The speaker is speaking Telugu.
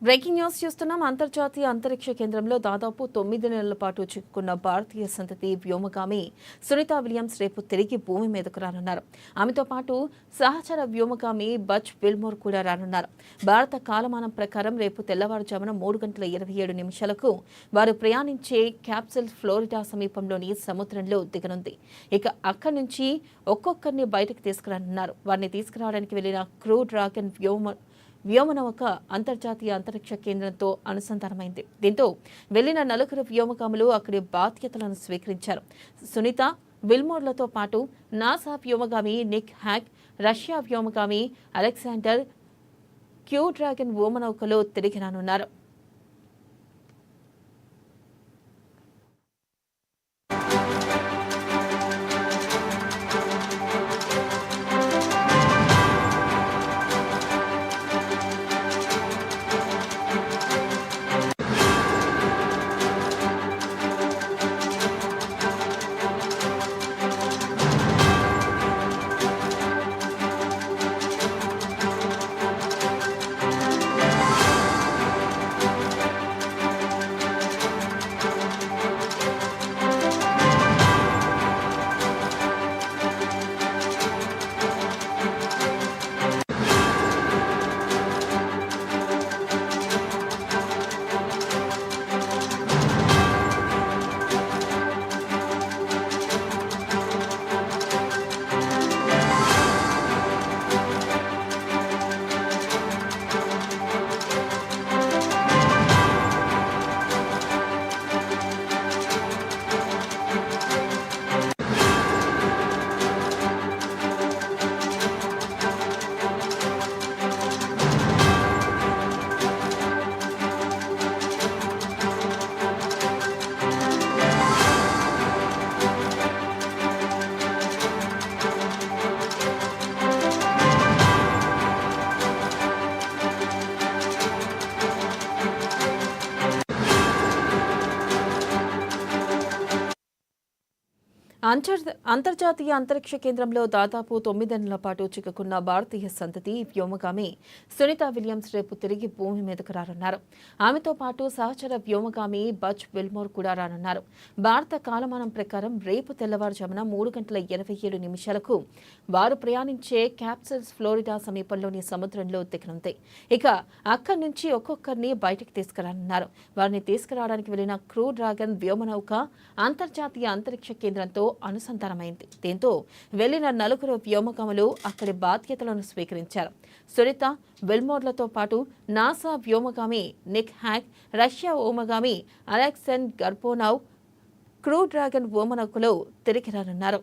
బ్రేకింగ్ న్యూస్ చూస్తున్నాం. అంతర్జాతీయ అంతరిక్ష కేంద్రంలో దాదాపు 9 నెలల పాటు చిక్కుకున్న భారతీయ సంతతి వ్యోమగామి సునీతా విలియమ్స్ రేపు తిరిగి భూమి మీదకు రానున్నారు. ఆమెతో పాటు సహచర వ్యోమగామి బజ్ విల్మోర్ కూడా రానున్నారు. భారత కాలమానం ప్రకారం రేపు తెల్లవారుజామున 3:27 వారు ప్రయాణించే క్యాప్సూల్ ఫ్లోరిడా సమీపంలోని సముద్రంలో దిగనుంది. ఇక అక్కడి నుంచి ఒక్కొక్కరిని బయటకు తీసుకురానున్నారు. వారిని తీసుకురావడానికి వెళ్లిన క్రూ డ్రాగన్ వ్యోమనౌక అంతర్జాతీయ అంతరిక్ష కేంద్రంతో అనుసంధానమైంది. దీంతో వెళ్లిన 4 వ్యోమగాములు అక్కడి బాధ్యతలను స్వీకరించారు. సునీత విల్మోర్లతో పాటు నాసా వ్యోమగామి నిక్ హ్యాక్, రష్యా వ్యోమగామి అలెగ్జాండర్ క్యూ డ్రాగన్ వ్యోమనౌకలో తిరిగి రానున్నారు. అంతర్జాతీయ అంతరిక్ష కేంద్రంలో దాదాపు 9 నెలల పాటు చిక్కుకున్న భారతీయ సంతతి వ్యోమగామి సునీతా విలియమ్స్ రేపు తిరిగి భూమి మీదకు రానున్నారు. ఆమెతో పాటు సహచర వ్యోమగామి బజ్ విల్మోర్ కూడా రానున్నారు. భారత కాలమానం ప్రకారం రేపు తెల్లవారుజామున 3:27 వారు ప్రయాణించే క్యాప్సూల్ ఫ్లోరిడా సమీపంలోని సముద్రంలో దిగనుంది. ఇక అక్కడి నుంచి ఒక్కొక్కరిని బయటకు తీసుకురానున్నారు. వారిని తీసుకురావడానికి వెళ్లిన క్రూ డ్రాగన్ వ్యోమనౌక అంతర్జాతీయ అంతరిక్ష కేంద్రంతో అనుసంధానమైంది. దీంతో వెళ్లిన 4 వ్యోమగాములు అక్కడి బాధ్యతలను స్వీకరించారు. సునీత విల్మోర్లతో పాటు నాసా వ్యోమగామి నిక్ హ్యాక్, రష్యా వ్యోమగామి అలెక్సాండర్ గర్పోనవ్ క్రూ డ్రాగన్ వ్యోమనౌకలో తిరిగి రానున్నారు.